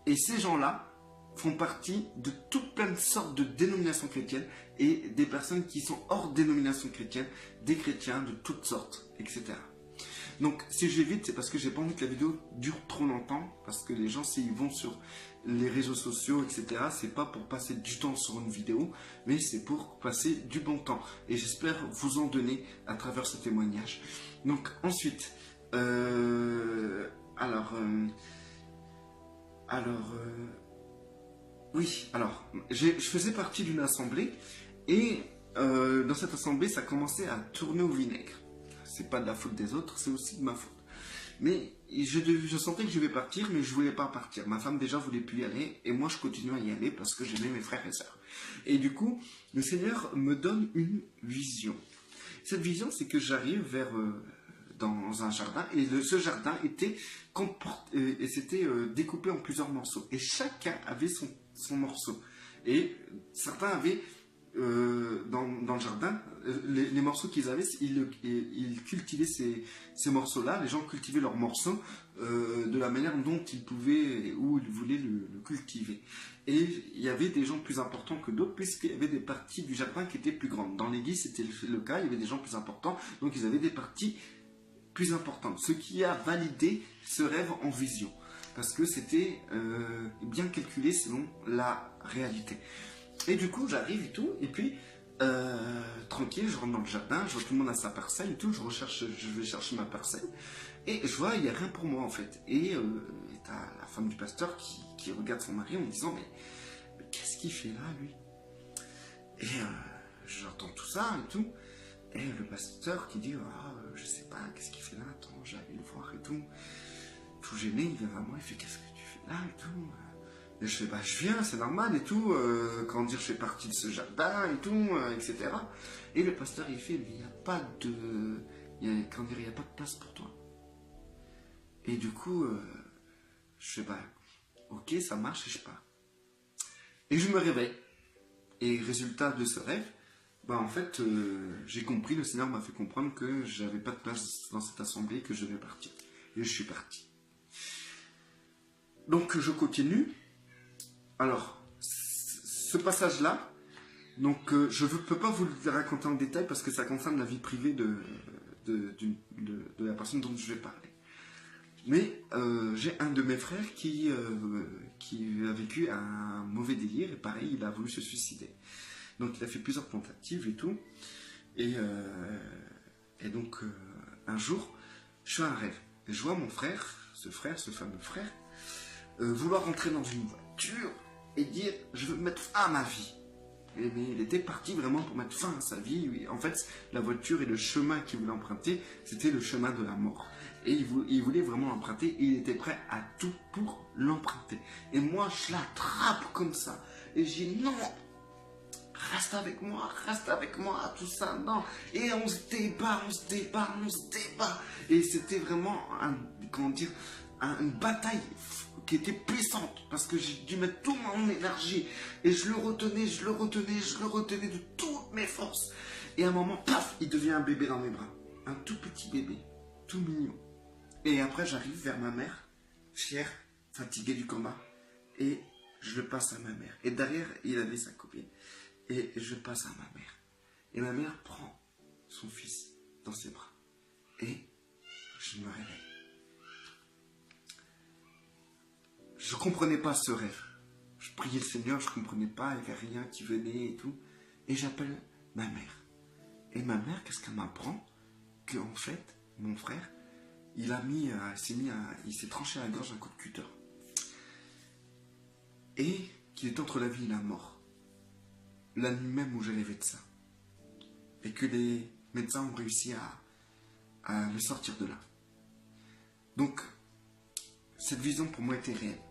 Et ces gens-là font partie de toutes plein de sortes de dénominations chrétiennes et des personnes qui sont hors dénomination chrétienne, des chrétiens de toutes sortes, etc. Donc, si je vais vite, c'est parce que j'ai pas envie que la vidéo dure trop longtemps, parce que les gens, s'ils vont sur les réseaux sociaux, etc., c'est pas pour passer du temps sur une vidéo, mais c'est pour passer du bon temps. Et j'espère vous en donner à travers ce témoignage. Donc, ensuite, je faisais partie d'une assemblée et dans cette assemblée, ça commençait à tourner au vinaigre. C'est pas de la faute des autres, c'est aussi de ma faute. Mais je sentais que je devais partir, mais je voulais pas partir. Ma femme déjà voulait plus y aller et moi je continuais à y aller parce que j'aimais mes frères et sœurs. Et du coup, le Seigneur me donne une vision. Cette vision, c'est que j'arrive dans un jardin et ce jardin était découpé en plusieurs morceaux et chacun avait son morceau et certains avaient dans le jardin les morceaux qu'ils avaient, ils cultivaient ces morceaux là, les gens cultivaient leurs morceaux de la manière dont ils pouvaient ou ils voulaient le cultiver. Et il y avait des gens plus importants que d'autres puisqu'il y avait des parties du jardin qui étaient plus grandes. Dans l'église c'était le cas, il y avait des gens plus importants, donc ils avaient des parties plus importante, ce qui a validé ce rêve en vision, parce que c'était bien calculé selon la réalité. Et du coup, j'arrive et tout, et puis tranquille, je rentre dans le jardin, je vois tout le monde à sa parcelle et tout, je vais chercher ma parcelle, et je vois, il n'y a rien pour moi en fait. Et t'as la femme du pasteur qui regarde son mari en me disant, mais qu'est-ce qu'il fait là, lui? Et j'entends tout ça et tout. Et le pasteur qui dit, je sais pas, qu'est-ce qu'il fait là? Attends, j'allais le voir et tout. Tout gêné, il vient vers moi, il fait, qu'est-ce que tu fais là et tout? Et je fais, je viens, c'est normal et tout. Quand dire, je fais partie de ce jardin et tout, etc. Et le pasteur, il fait, mais il n'y a pas de... il n'y a pas de place pour toi. Et du coup, je fais, ok, ça marche et je pars. Et je me réveille. Et résultat de ce rêve, en fait, j'ai compris, le Seigneur m'a fait comprendre que j'avais pas de place dans cette assemblée, que je devais partir. Et je suis parti. Donc, je continue. Alors, ce passage-là, donc, je ne peux pas vous le raconter en détail parce que ça concerne la vie privée de la personne dont je vais parler. Mais j'ai un de mes frères qui a vécu un mauvais délire et pareil, il a voulu se suicider. Donc il a fait plusieurs tentatives et tout. Et donc un jour, je fais un rêve. Et je vois mon frère, ce fameux frère, vouloir rentrer dans une voiture et dire « je veux mettre fin à ma vie ». Mais il était parti vraiment pour mettre fin à sa vie. En fait, la voiture et le chemin qu'il voulait emprunter, c'était le chemin de la mort. Et il voulait vraiment l'emprunter et il était prêt à tout pour l'emprunter. Et moi, je l'attrape comme ça. Et je dis « non !» reste avec moi, tout ça, non. Et on se débat. Et c'était vraiment, une bataille qui était puissante, parce que j'ai dû mettre toute mon énergie, et je le retenais de toutes mes forces. Et à un moment, paf, il devient un bébé dans mes bras. Un tout petit bébé, tout mignon. Et après, j'arrive vers ma mère, fière, fatiguée du combat, et je le passe à ma mère. Et derrière, il avait sa copine. Et je passe à ma mère. Et ma mère prend son fils dans ses bras. Et je me réveille. je ne comprenais pas ce rêve. Je priais le Seigneur, je ne comprenais pas, il n'y avait rien qui venait et tout. Et j'appelle ma mère. Et ma mère, qu'est-ce qu'elle m'apprend? Qu'en fait, mon frère, il s'est tranché à la gorge un coup de cutter. Et qu'il est entre la vie et la mort. La nuit même où j'ai rêvé de ça. Et que les médecins ont réussi à le sortir de là. Donc, cette vision pour moi était réelle.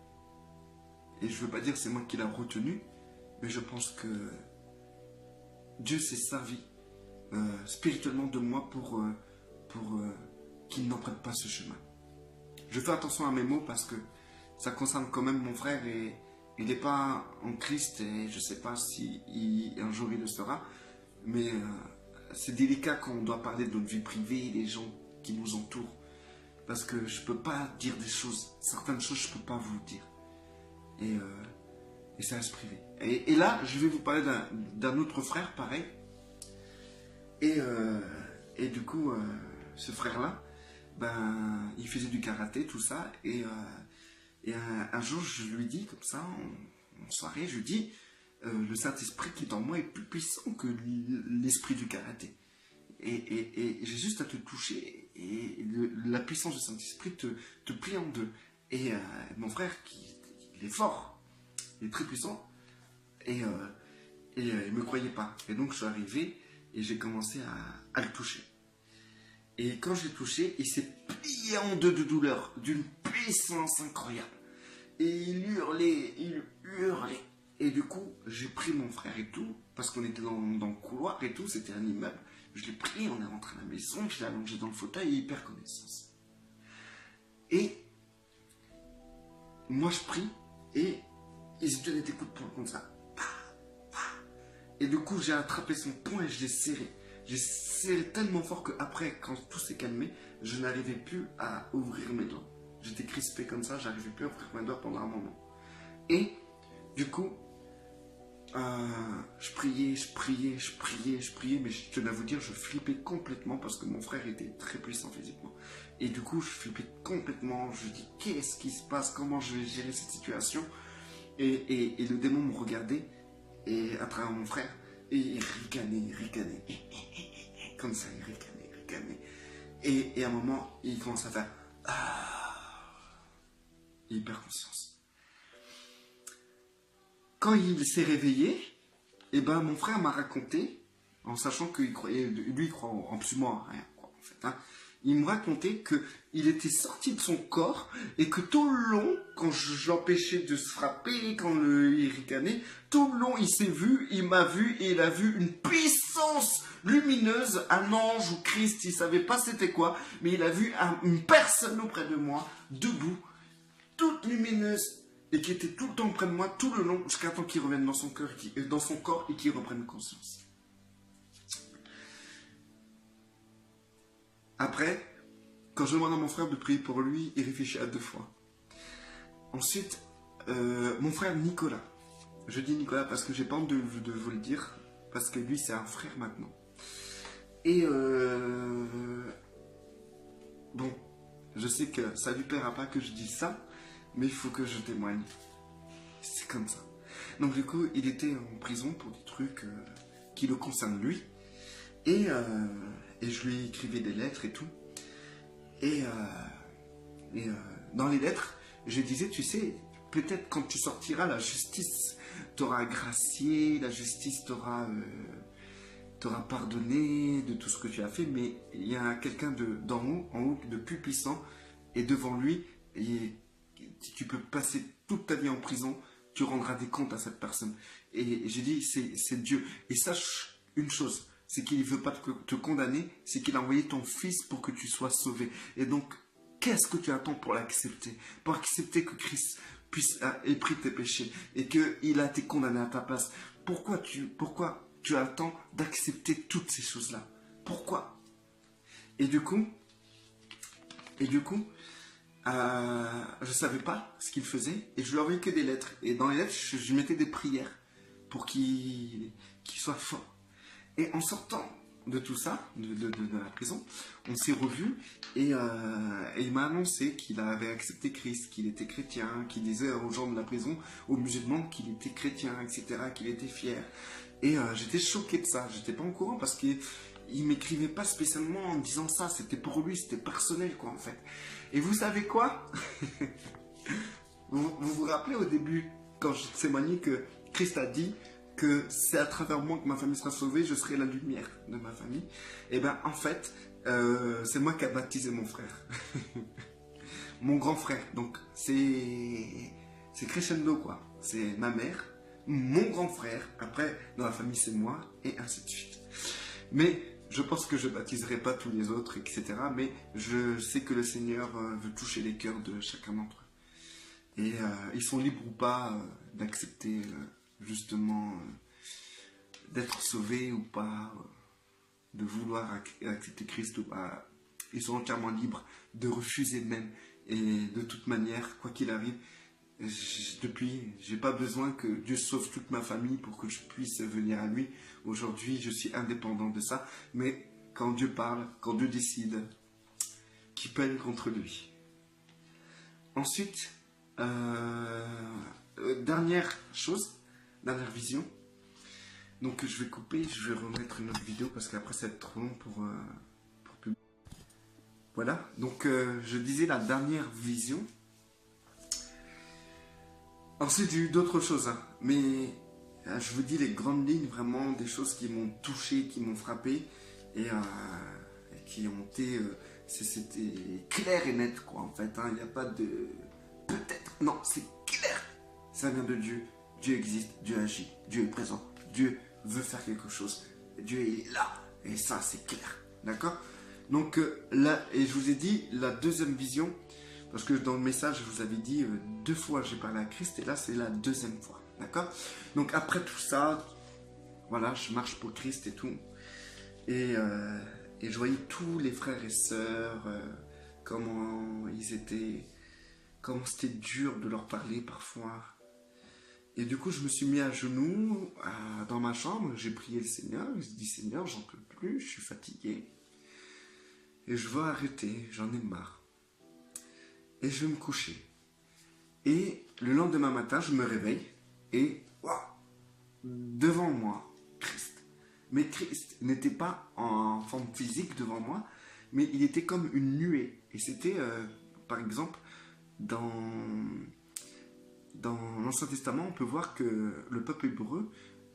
Et je ne veux pas dire que c'est moi qui l'ai retenue, mais je pense que Dieu s'est servi spirituellement de moi pour qu'il n'emprunte pas ce chemin. Je fais attention à mes mots parce que ça concerne quand même mon frère et il n'est pas en Christ et je ne sais pas si un jour il le sera, mais c'est délicat quand on doit parler de notre vie privée, des gens qui nous entourent, parce que je ne peux pas dire des choses, certaines choses je ne peux pas vous dire, et ça reste privé. Et là, je vais vous parler d'un autre frère pareil, et du coup, ce frère-là, ben, il faisait du karaté, tout ça, et un jour, je lui dis, comme ça, en soirée, je lui dis, le Saint-Esprit qui est en moi est plus puissant que l'esprit du karaté. Et j'ai juste à te toucher, et la puissance du Saint-Esprit te plie en deux. Et mon frère, il est fort, il est très puissant, et il ne me croyait pas. Et donc, je suis arrivé, et j'ai commencé à le toucher. Et quand je l'ai touché, il s'est plié en deux de douleur, d'une puissance incroyable. Et il hurlait. Et du coup, j'ai pris mon frère et tout, parce qu'on était dans le couloir et tout, c'était un immeuble. Je l'ai pris, on est rentré à la maison, je l'ai allongé dans le fauteuil et il perd connaissance. Et moi je prie et il se donnait des coups de poing comme ça. Et du coup, j'ai attrapé son poing et je l'ai serré. J'ai serré tellement fort qu'après, quand tout s'est calmé, je n'arrivais plus à ouvrir mes doigts. J'étais crispé comme ça, j'arrivais plus à ouvrir mes doigts pendant un moment. Et du coup, je priais, mais je tenais à vous dire, je flippais complètement parce que mon frère était très puissant physiquement. Et du coup, je flippais complètement, je dis, qu'est-ce qui se passe, comment je vais gérer cette situation? Et le démon me regardait, et à travers mon frère, et il ricanait. Comme ça, il ricanait. Et à un moment, il commence à faire et il perd conscience. Quand il s'est réveillé, et ben mon frère m'a raconté, en sachant qu'il croyait, lui il croit absolument à rien, quoi, en fait. Hein. Il me racontait qu'il était sorti de son corps et que tout le long, quand je l'empêchais de se frapper, quand il ricanait, tout le long il m'a vu et il a vu une puissance lumineuse, un ange ou Christ, il savait pas c'était quoi, mais il a vu une personne auprès de moi, debout, toute lumineuse, et qui était tout le temps près de moi, tout le long, jusqu'à temps qu'il revienne dans son corps et qu'il reprenne conscience. Après, quand je demande à mon frère de prier pour lui, il réfléchit à 2 fois. Ensuite, mon frère Nicolas. Je dis Nicolas parce que j'ai pas honte de vous le dire, parce que lui c'est un frère maintenant. Et bon, je sais que ça lui plaira pas que je dise ça, mais il faut que je témoigne. C'est comme ça. Donc du coup, il était en prison pour des trucs qui le concernent lui. Et je lui écrivais des lettres et tout. Et dans les lettres, je disais, tu sais, peut-être quand tu sortiras, la justice t'aura gracié, la justice t'aura pardonné de tout ce que tu as fait, mais il y a quelqu'un d'en haut, en haut, de plus puissant, et devant lui, et tu peux passer toute ta vie en prison, tu rendras des comptes à cette personne. Et j'ai dit, c'est Dieu. Et sache une chose, c'est qu'il ne veut pas te condamner, c'est qu'il a envoyé ton fils pour que tu sois sauvé. Et donc, qu'est-ce que tu attends pour l'accepter? Pour accepter que Christ ait pris tes péchés et qu'il a été condamné à ta place. Pourquoi tu attends d'accepter toutes ces choses-là? Pourquoi? Et du coup, je ne savais pas ce qu'il faisait et je lui envoyais que des lettres. Et dans les lettres, je lui mettais des prières pour qu'il soit fort. Et en sortant de tout ça, de la prison, on s'est revus et il m'a annoncé qu'il avait accepté Christ, qu'il était chrétien, qu'il disait aux gens de la prison, aux musulmans, qu'il était chrétien, etc., qu'il était fier. Et j'étais choqué de ça, j'étais pas au courant parce qu'il m'écrivait pas spécialement en disant ça, c'était pour lui, c'était personnel quoi en fait. Et vous savez quoi? Vous rappelez au début, quand je témoignais que Christ a dit que c'est à travers moi que ma famille sera sauvée, je serai la lumière de ma famille. Et bien en fait, c'est moi qui a baptisé mon frère. Mon grand frère. Donc c'est crescendo quoi. C'est ma mère, mon grand frère, après dans la famille c'est moi, et ainsi de suite. Mais je pense que je baptiserai pas tous les autres, etc. Mais je sais que le Seigneur veut toucher les cœurs de chacun d'entre eux. Et ils sont libres ou pas d'accepter justement d'être sauvés ou pas, de vouloir accepter Christ ou pas. Ils sont entièrement libres de refuser même. Et de toute manière, quoi qu'il arrive, j'ai pas besoin que Dieu sauve toute ma famille pour que je puisse venir à lui. Aujourd'hui, je suis indépendant de ça. Mais quand Dieu parle, quand Dieu décide, qui peigne contre lui. Ensuite, dernière chose, dernière vision. Donc je vais couper, je vais remettre une autre vidéo parce qu'après ça va être trop long pour publier. Voilà, donc je disais la dernière vision. Ensuite j'ai eu d'autres choses, hein, mais je vous dis les grandes lignes, vraiment des choses qui m'ont touché, qui m'ont frappé et qui ont été, c'était clair et net quoi en fait, il n'y a pas de peut-être, non c'est clair, ça vient de Dieu, Dieu existe, Dieu agit, Dieu est présent, Dieu veut faire quelque chose, Dieu est là, et ça c'est clair, d'accord? Donc là, et je vous ai dit la deuxième vision, parce que dans le message je vous avais dit 2 fois j'ai parlé à Christ, et là c'est la deuxième fois, d'accord? Donc après tout ça, voilà, je marche pour Christ et tout, et je voyais tous les frères et sœurs, comment ils étaient, comment c'était dur de leur parler parfois. Et du coup, je me suis mis à genoux dans ma chambre, j'ai prié le Seigneur, je dit Seigneur, j'en peux plus, je suis fatigué. Et je veux arrêter, j'en ai marre. Et je vais me coucher. Et le lendemain matin, je me réveille et waouh, devant moi, Christ. Mais Christ n'était pas en forme physique devant moi, mais il était comme une nuée. Et c'était, par exemple, dans l'Ancien Testament, on peut voir que le peuple hébreu,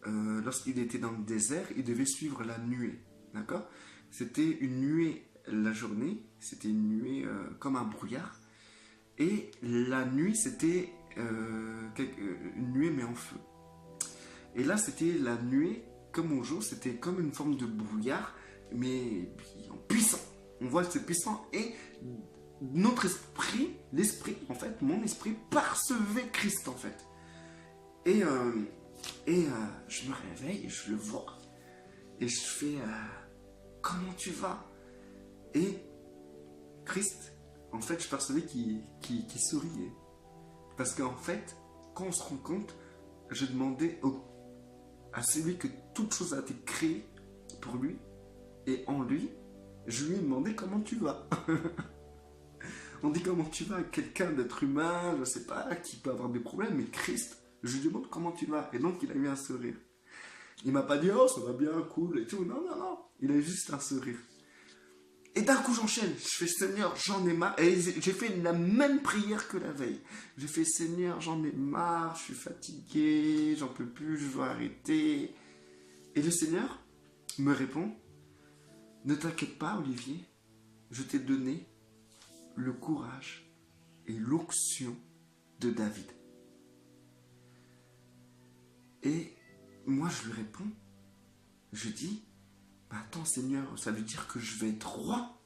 lorsqu'il était dans le désert, il devait suivre la nuée. D'accord? C'était une nuée la journée, c'était une nuée comme un brouillard. Et la nuit, c'était une nuée mais en feu. Et là, c'était la nuée, comme au jour, c'était comme une forme de brouillard, mais puissant. On voit que c'est puissant et notre esprit, en fait, mon esprit percevait Christ en fait. Et je me réveille et je le vois. Et je fais, comment tu vas? Et Christ, en fait, je percevais qu'il souriait. Parce qu'en fait, quand on se rend compte, je demandais à celui que toute chose a été créée pour lui, et en lui, je lui ai demandé comment tu vas. On dit comment tu vas à quelqu'un d'être humain, je sais pas, qui peut avoir des problèmes, mais Christ, je lui demande comment tu vas. Et donc il a eu un sourire. Il m'a pas dit oh ça va bien, cool et tout. Non, non, non. Il a eu juste un sourire. Et d'un coup j'enchaîne. Je fais Seigneur, j'en ai marre. Et j'ai fait la même prière que la veille. J'ai fait Seigneur, j'en ai marre, je suis fatigué, j'en peux plus, je veux arrêter. Et le Seigneur me répond, ne t'inquiète pas Olivier, je t'ai donné le courage et l'onction de David. Et moi je lui réponds, je dis, bah attends Seigneur, ça veut dire que je vais être roi.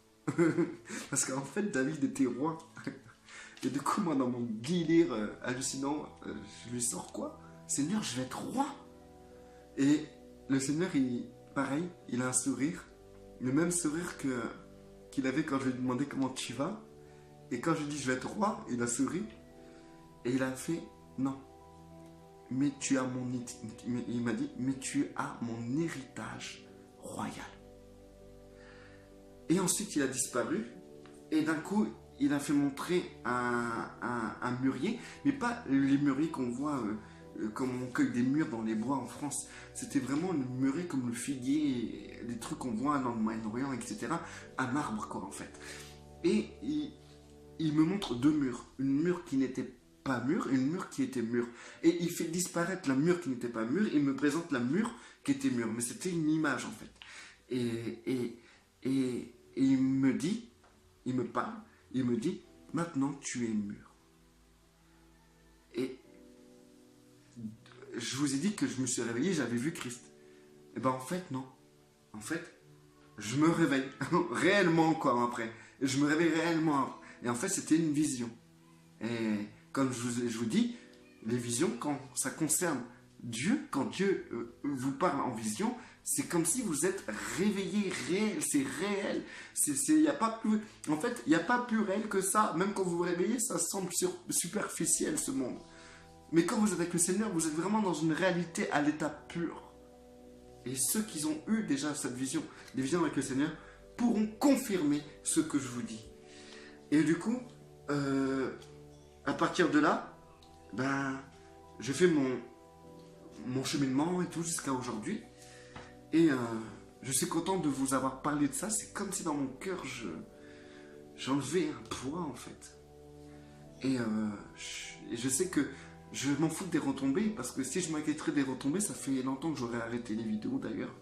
Parce qu'en fait David était roi. Et du coup moi dans mon délire hallucinant, je lui sors quoi? Seigneur, je vais être roi. Et le Seigneur, pareil, il a un sourire, le même sourire qu'il avait quand je lui ai demandé comment tu vas. Et quand je lui ai dit je vais être roi, il a souri. Et il a fait non. Mais tu as il m'a dit, mais tu as mon héritage royal. Et ensuite, il a disparu. Et d'un coup, il a fait montrer un mûrier, mais pas les mûriers qu'on voit comme on cueille des mûres dans les bois en France. C'était vraiment un mûrier comme le figuier, des trucs qu'on voit dans le Moyen-Orient, etc. Un arbre, quoi, en fait. Et il me montre deux mûres. Une mûre qui n'était pas mûre et une mûre qui était mûre. Et il fait disparaître la mûre qui n'était pas mûre et il me présente la mûre qui était mûre. Mais c'était une image, en fait. Et il me dit, il me parle, il me dit, maintenant tu es mûr. Et je vous ai dit que je me suis réveillé, j'avais vu Christ. Et ben en fait, non. En fait, je me réveille réellement, quoi, après. Je me réveille réellement. Et en fait, c'était une vision. Et comme je vous dis, les visions, quand ça concerne Dieu, quand Dieu vous parle en vision, c'est comme si vous êtes réveillé, réel, c'est réel. Y a pas plus, en fait, il n'y a pas plus réel que ça. Même quand vous vous réveillez, ça semble superficiel, ce monde. Mais quand vous êtes avec le Seigneur, vous êtes vraiment dans une réalité à l'état pur. Et ceux qui ont eu déjà cette vision, des visions avec le Seigneur, pourront confirmer ce que je vous dis. Et du coup, à partir de là, ben, je fais mon cheminement et tout jusqu'à aujourd'hui. Et je suis content de vous avoir parlé de ça. C'est comme si dans mon cœur, j'enlevais un poids, en fait. Et je sais que je m'en fous des retombées, parce que si je m'inquiéterais des retombées, ça fait longtemps que j'aurais arrêté les vidéos d'ailleurs.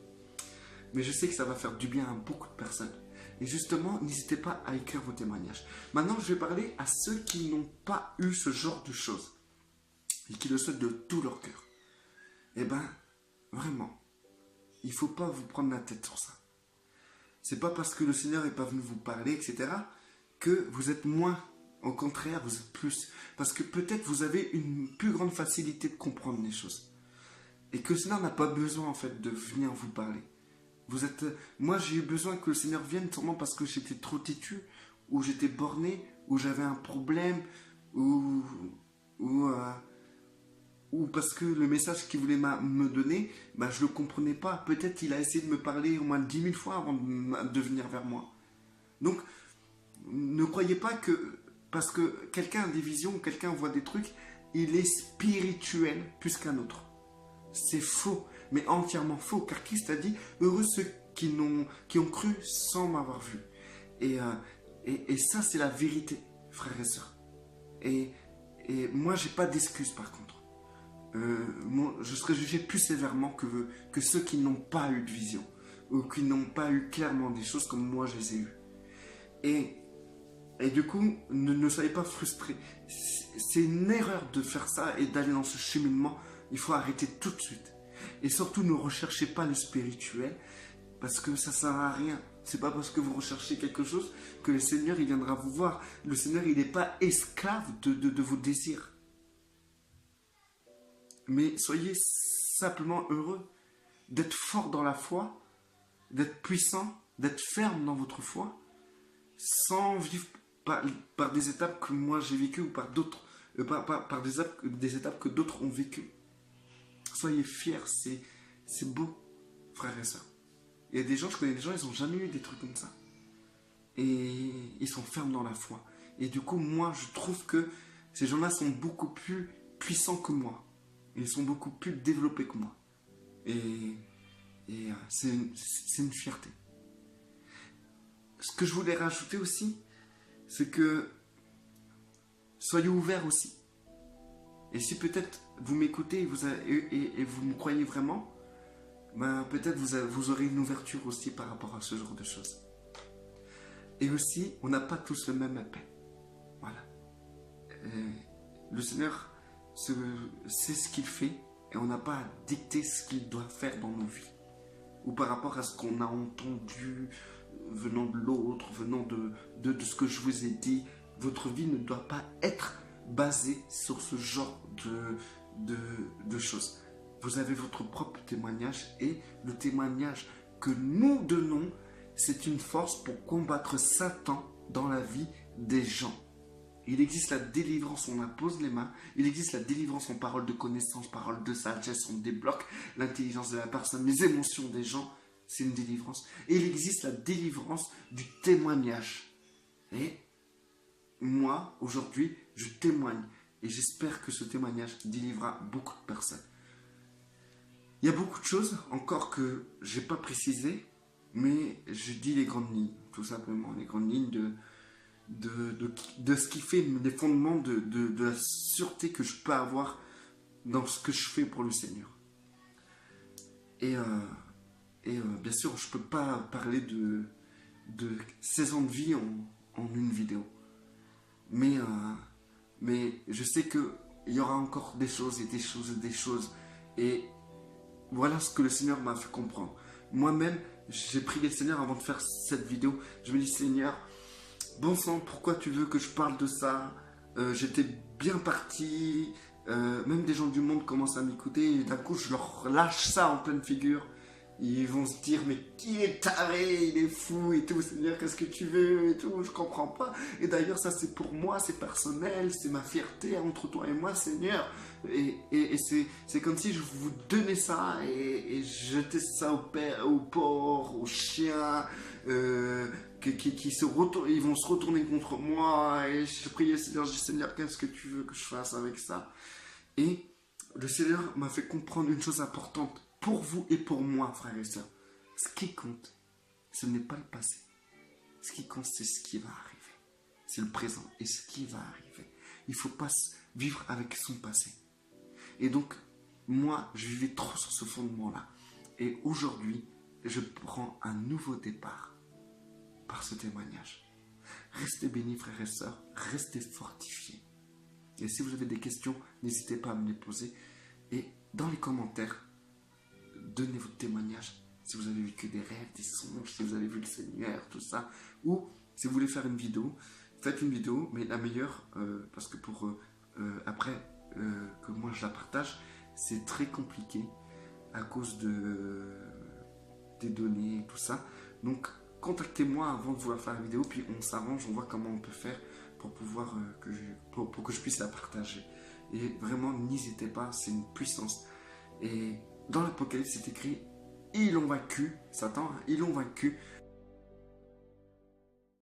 Mais je sais que ça va faire du bien à beaucoup de personnes. Et justement, n'hésitez pas à écrire vos témoignages. Maintenant, je vais parler à ceux qui n'ont pas eu ce genre de choses et qui le souhaitent de tout leur cœur. Eh ben, vraiment, il ne faut pas vous prendre la tête sur ça. C'est pas parce que le Seigneur n'est pas venu vous parler, etc., que vous êtes moins. Au contraire, vous êtes plus. Parce que peut-être vous avez une plus grande facilité de comprendre les choses. Et que le Seigneur n'a pas besoin, en fait, de venir vous parler. Moi, j'ai eu besoin que le Seigneur vienne sûrement parce que j'étais trop têtu, ou j'étais borné, ou j'avais un problème, ou parce que le message qu'il voulait me donner, bah, je ne le comprenais pas. Peut-être qu'il a essayé de me parler au moins 10 000 fois avant de venir vers moi. Donc, ne croyez pas que parce que quelqu'un a des visions, quelqu'un voit des trucs, il est spirituel plus qu'un autre. C'est faux, mais entièrement faux, car Christ a dit, heureux ceux qui ont cru sans m'avoir vu. Et ça, c'est la vérité, frères et sœurs. Et moi, j'ai pas d'excuses par contre. Je serais jugé plus sévèrement que ceux qui n'ont pas eu de vision, ou qui n'ont pas eu clairement des choses comme moi je les ai eues. Et du coup, ne soyez pas frustrés. C'est une erreur de faire ça et d'aller dans ce cheminement. Il faut arrêter tout de suite. Et surtout, ne recherchez pas le spirituel parce que ça ne sert à rien. C'est pas parce que vous recherchez quelque chose que le Seigneur il viendra vous voir. Le Seigneur il n'est pas esclave de vos désirs. Mais soyez simplement heureux d'être fort dans la foi, d'être puissant, d'être ferme dans votre foi, sans vivre par des étapes que moi j'ai vécues ou par d'autres, par des étapes que d'autres ont vécues. Soyez fiers, c'est beau, frères et sœurs. Il y a des gens, je connais des gens, ils n'ont jamais eu des trucs comme ça. Et ils sont fermes dans la foi. Et du coup, moi, je trouve que ces gens-là sont beaucoup plus puissants que moi. Ils sont beaucoup plus développés que moi. Et c'est une fierté. Ce que je voulais rajouter aussi, c'est que soyez ouverts aussi. Et si peut-être vous m'écoutez et vous me croyez vraiment, ben peut-être vous aurez une ouverture aussi par rapport à ce genre de choses. Et aussi, on n'a pas tous le même appel. Voilà. Le Seigneur sait ce qu'il fait et on n'a pas à dicter ce qu'il doit faire dans nos vies. Ou par rapport à ce qu'on a entendu venant de l'autre, venant de ce que je vous ai dit. Votre vie ne doit pas être basée sur ce genre de choses. Vous avez votre propre témoignage et le témoignage que nous donnons, c'est une force pour combattre Satan dans la vie des gens. Il existe la délivrance, on impose les mains. Il existe la délivrance en parole de connaissance, parole de sagesse, on débloque l'intelligence de la personne, les émotions des gens. c'est une délivrance. Et il existe la délivrance du témoignage. Et moi, aujourd'hui, je témoigne. Et j'espère que ce témoignage délivrera beaucoup de personnes. Il y a beaucoup de choses encore que je n'ai pas précisées, mais je dis les grandes lignes, tout simplement. Les grandes lignes de ce qui fait les fondements de la sûreté que je peux avoir dans ce que je fais pour le Seigneur. Et bien sûr, je ne peux pas parler de 16 ans de vie en une vidéo. Mais je sais qu'il y aura encore des choses et des choses et des choses. Et voilà ce que le Seigneur m'a fait comprendre. Moi-même, j'ai prié le Seigneur avant de faire cette vidéo. Je me dis, Seigneur, bon sang, pourquoi tu veux que je parle de ça? J'étais bien parti. Même des gens du monde commencent à m'écouter. Et d'un coup, je leur lâche ça en pleine figure. Ils vont se dire, mais qui est taré, il est fou et tout, Seigneur, qu'est-ce que tu veux et tout, je comprends pas. Et d'ailleurs, ça c'est pour moi, c'est personnel, c'est ma fierté entre toi et moi, Seigneur. Et c'est comme si je vous donnais ça et je jetais ça au porc, aux chiens, ils vont se retourner contre moi. Et je priais, Seigneur, je dis, Seigneur, qu'est-ce que tu veux que je fasse avec ça? Et le Seigneur m'a fait comprendre une chose importante. Pour vous et pour moi, frères et sœurs, ce qui compte, ce n'est pas le passé. Ce qui compte, c'est ce qui va arriver. C'est le présent et ce qui va arriver. Il ne faut pas vivre avec son passé. Et donc, moi, je vivais trop sur ce fondement-là. Et aujourd'hui, je prends un nouveau départ par ce témoignage. Restez bénis, frères et sœurs. Restez fortifiés. Et si vous avez des questions, n'hésitez pas à me les poser. Et dans les commentaires, donnez votre témoignage, si vous avez vécu des rêves, des songes, si vous avez vu le Seigneur, tout ça. Ou si vous voulez faire une vidéo, faites une vidéo, mais la meilleure, parce que pour après que moi je la partage, c'est très compliqué à cause des données et tout ça. Donc contactez-moi avant de vouloir faire la vidéo, puis on s'arrange, on voit comment on peut faire pour pouvoir pour que je puisse la partager. Et vraiment, n'hésitez pas, c'est une puissance. Et dans l'Apocalypse, c'est écrit, ils l'ont vaincu, Satan, ils l'ont vaincu